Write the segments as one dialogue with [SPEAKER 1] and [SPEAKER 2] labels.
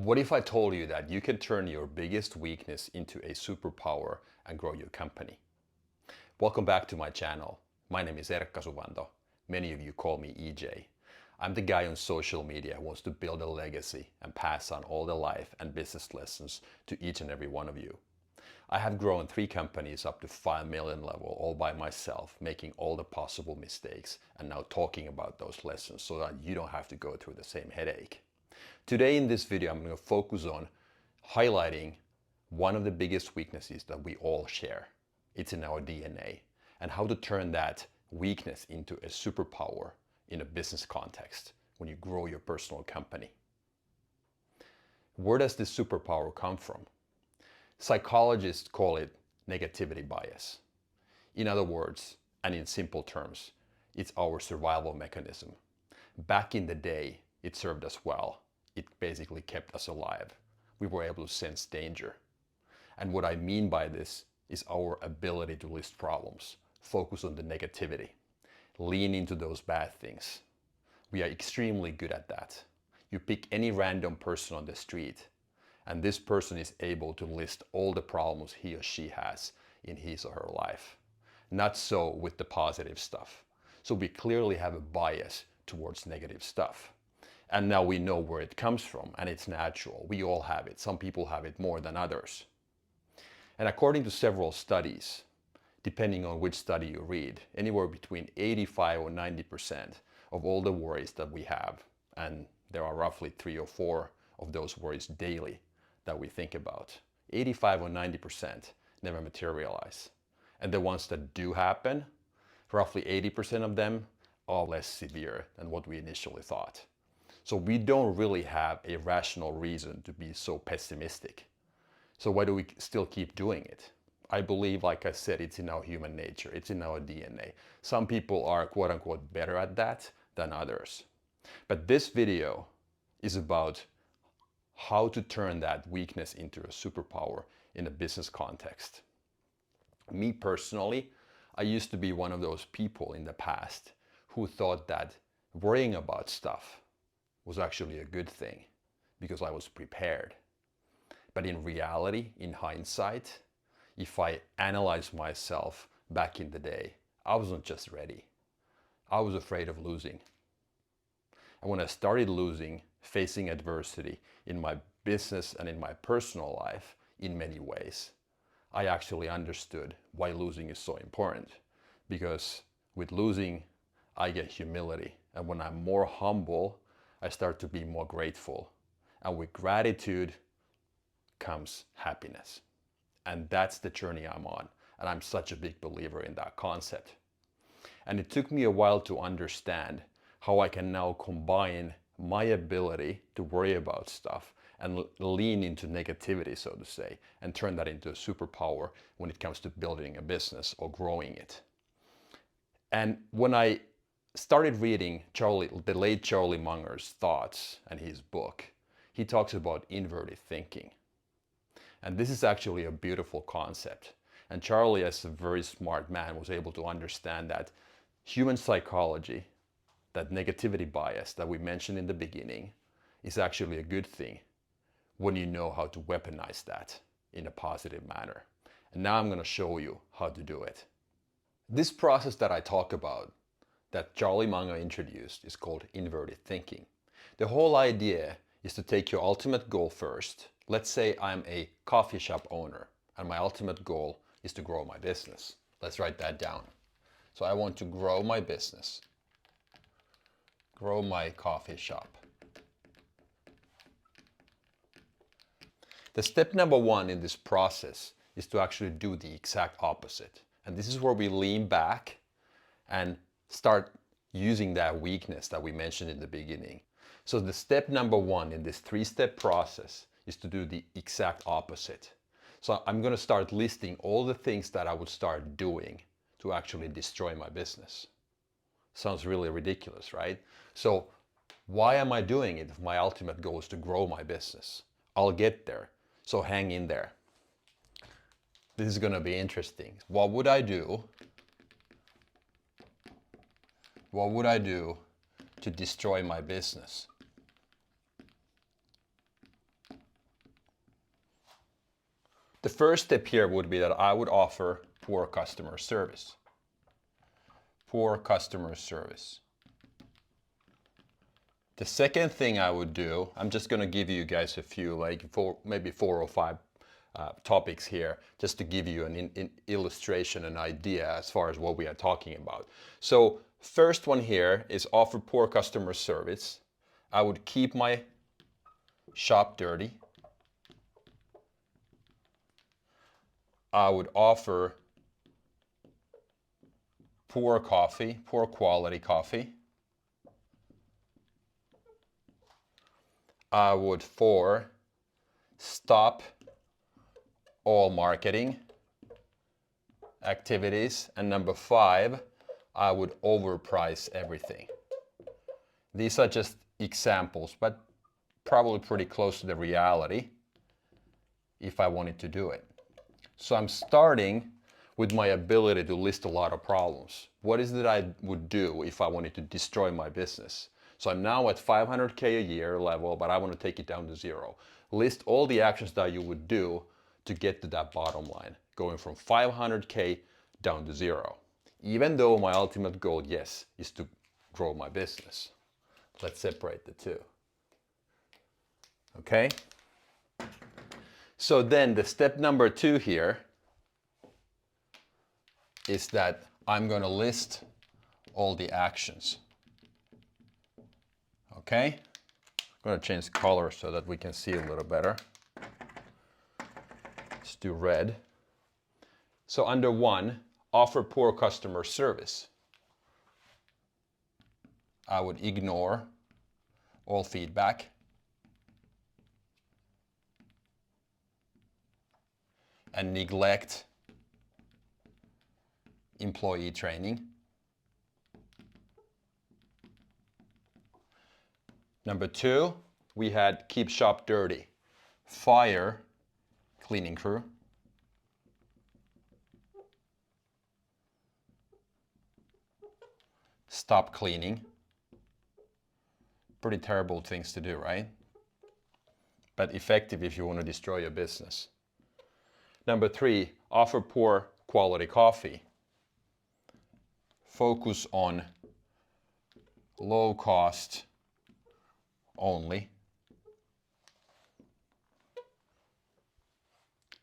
[SPEAKER 1] What if I told you that you can turn your biggest weakness into a superpower and grow your company? Welcome back to my channel. My name is Erkka Suvanto. Many of you call me EJ. I'm the guy on social media who wants to build a legacy and pass on all the life and business lessons to each and every one of you. I have grown 3 companies up to 5 million level all by myself, making all the possible mistakes and now talking about those lessons so that you don't have to go through the same headache. Today in this video, I'm going to focus on highlighting one of the biggest weaknesses that we all share. It's in our DNA, and how to turn that weakness into a superpower in a business context when you grow your personal company. Where does this superpower come from? Psychologists call it negativity bias. In other words, and in simple terms, it's our survival mechanism. Back in the day, it served us well. It basically kept us alive. We were able to sense danger. And what I mean by this is our ability to list problems, focus on the negativity, lean into those bad things. We are extremely good at that. You pick any random person on the street, and this person is able to list all the problems he or she has in his or her life. Not so with the positive stuff. So we clearly have a bias towards negative stuff. And now we know where it comes from, and it's natural. We all have it. Some people have it more than others. And according to several studies, depending on which study you read, anywhere between 85 or 90% of all the worries that we have, and there are roughly 3 or 4 of those worries daily that we think about, 85 or 90% never materialize. And the ones that do happen, roughly 80% of them are less severe than what we initially thought. So we don't really have a rational reason to be so pessimistic. So why do we still keep doing it? I believe, like I said, it's in our human nature. It's in our DNA. Some people are quote unquote better at that than others. But this video is about how to turn that weakness into a superpower in a business context. Me personally, I used to be one of those people in the past who thought that worrying about stuff was actually a good thing because I was prepared. But in reality, in hindsight, if I analyze myself back in the day, I wasn't just ready. I was afraid of losing. And when I started losing, facing adversity in my business and in my personal life in many ways, I actually understood why losing is so important. Because with losing, I get humility. And when I'm more humble, I start to be more grateful. And with gratitude comes happiness. And that's the journey I'm on. And I'm such a big believer in that concept. And it took me a while to understand how I can now combine my ability to worry about stuff and lean into negativity, so to say, and turn that into a superpower when it comes to building a business or growing it. And when I started reading the late Charlie Munger's thoughts and his book, he talks about inverted thinking. And this is actually a beautiful concept. And Charlie, as a very smart man, was able to understand that human psychology, that negativity bias that we mentioned in the beginning, is actually a good thing when you know how to weaponize that in a positive manner. And now I'm going to show you how to do it. This process that I talk about, that Charlie Munger introduced, is called inverted thinking. The whole idea is to take your ultimate goal first. Let's say I'm a coffee shop owner and my ultimate goal is to grow my business. Let's write that down. So I want to grow my business, grow my coffee shop. The step number 1 in this process is to actually do the exact opposite. And this is where we lean back and start using that weakness that we mentioned in the beginning. So the step number 1 in this 3-step process is to do the exact opposite. So I'm going to start listing all the things that I would start doing to actually destroy my business. Sounds really ridiculous, right? So why am I doing it if my ultimate goal is to grow my business? I'll get there. So hang in there. This is going to be interesting. What would I do? What would I do to destroy my business? The first step here would be that I would offer poor customer service. Poor customer service. The second thing I would do, I'm just going to give you guys a few, like maybe 4 or 5 topics here, just to give you an illustration, an idea as far as what we are talking about. So first one here is offer poor customer service. I would keep my shop dirty. I would offer poor coffee, poor quality coffee. I would stop all marketing activities. And number 5, I would overprice everything. These are just examples, but probably pretty close to the reality if I wanted to do it. So I'm starting with my ability to list a lot of problems. What is it I would do if I wanted to destroy my business? So I'm now at 500K a year level, but I want to take it down to 0. List all the actions that you would do to get to that bottom line, going from 500K down to 0. Even though my ultimate goal, yes, is to grow my business. Let's separate the two. Okay? So then the step number 2 here is that I'm going to list all the actions. Okay? I'm going to change the color so that we can see a little better. Let's do red. So under 1, offer poor customer service. I would ignore all feedback. And neglect employee training. Number 2, we had keep shop dirty. Fire cleaning crew. Stop cleaning. Pretty terrible things to do, right? But effective if you want to destroy your business. Number 3, offer poor quality coffee. Focus on low cost only.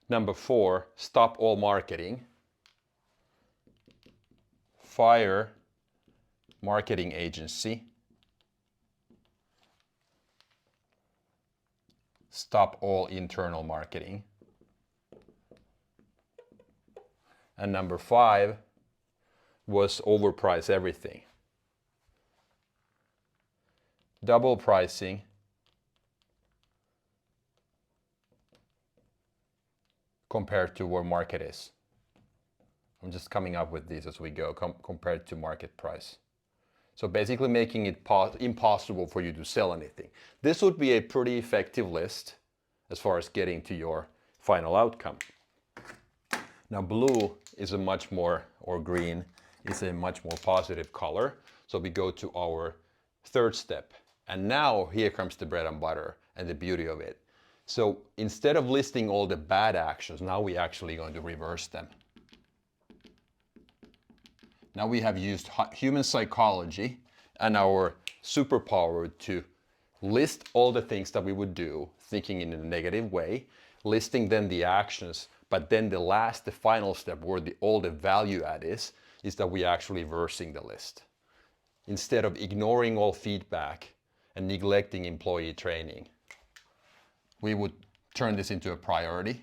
[SPEAKER 1] Number 4, stop all marketing. Fire marketing agency. Stop all internal marketing. And number 5 was overprice everything. Double pricing compared to where market is. I'm just coming up with these as we go, compared to market price. So basically making it impossible for you to sell anything. This would be a pretty effective list as far as getting to your final outcome. Now blue is a much more, or green is a much more positive color. So we go to our 3rd step. And now here comes the bread and butter and the beauty of it. So instead of listing all the bad actions, now we're actually going to reverse them. Now we have used human psychology and our superpower to list all the things that we would do, thinking in a negative way, listing then the actions, but then the final step where all the value add is that we're actually reversing the list. Instead of ignoring all feedback and neglecting employee training, we would turn this into a priority.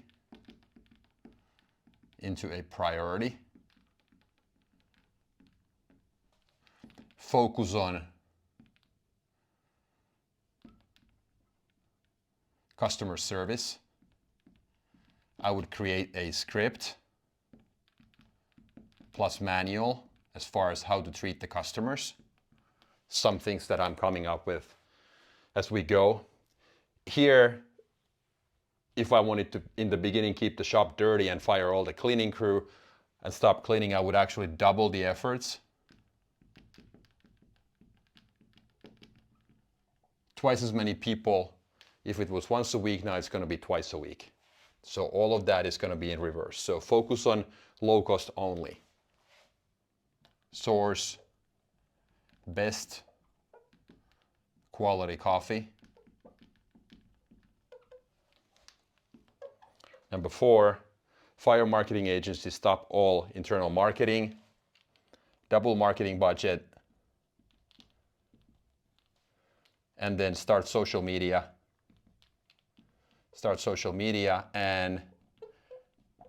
[SPEAKER 1] Focus on customer service. I would create a script plus manual as far as how to treat the customers. Some things that I'm coming up with as we go. Here, if I wanted to, in the beginning, keep the shop dirty and fire all the cleaning crew and stop cleaning, I would actually double the efforts. Twice as many people. If it was once a week, now it's going to be twice a week. So all of that is going to be in reverse. So focus on low cost only. Source best quality coffee. Number 4, fire marketing agencies, stop all internal marketing, double marketing budget, and then start social media. Start social media and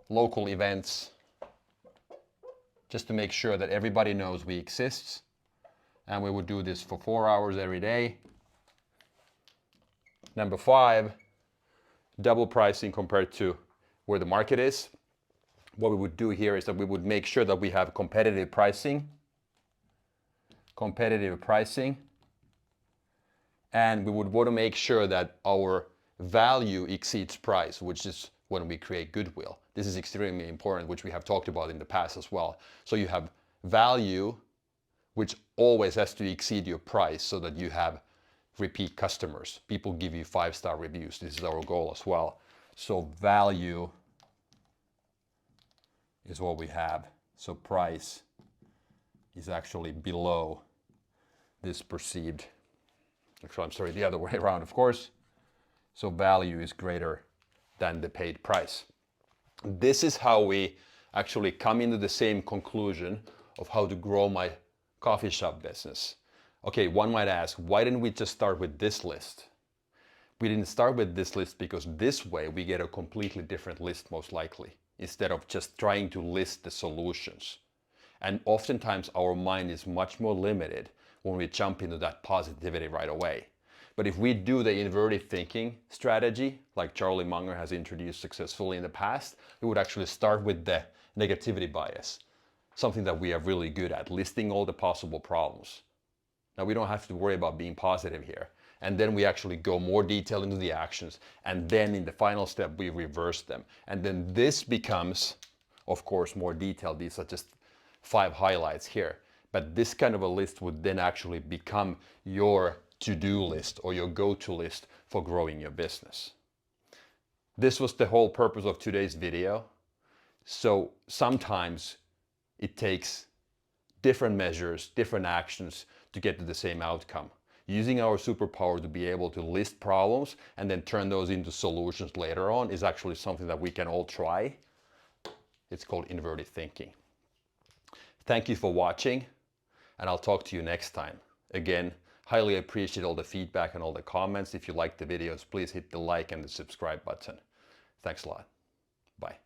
[SPEAKER 1] local events just to make sure that everybody knows we exist. And we would do this for 4 hours every day. Number 5, double pricing compared to where the market is. What we would do here is that we would make sure that we have competitive pricing. And we would want to make sure that our value exceeds price, which is when we create goodwill. This is extremely important, which we have talked about in the past as well. So you have value, which always has to exceed your price so that you have repeat customers. People give you 5-star reviews. This is our goal as well. So value is what we have. So price is actually below this perceived. Actually, I'm sorry, the other way around, of course. So value is greater than the paid price. This is how we actually come into the same conclusion of how to grow my coffee shop business. Okay, one might ask, why didn't we just start with this list? We didn't start with this list because this way we get a completely different list most likely, instead of just trying to list the solutions. And oftentimes our mind is much more limited when we jump into that positivity right away. But if we do the inverted thinking strategy, like Charlie Munger has introduced successfully in the past, we would actually start with the negativity bias, something that we are really good at, listing all the possible problems. Now we don't have to worry about being positive here. And then we actually go more detailed into the actions. And then in the final step, we reverse them. And then this becomes, of course, more detailed. These are just 5 highlights here. But this kind of a list would then actually become your to-do list or your go-to list for growing your business. This was the whole purpose of today's video. So sometimes it takes different measures, different actions to get to the same outcome. Using our superpower to be able to list problems and then turn those into solutions later on is actually something that we can all try. It's called inverted thinking. Thank you for watching, and I'll talk to you next time. Again, highly appreciate all the feedback and all the comments. If you like the videos, please hit the like and the subscribe button. Thanks a lot. Bye.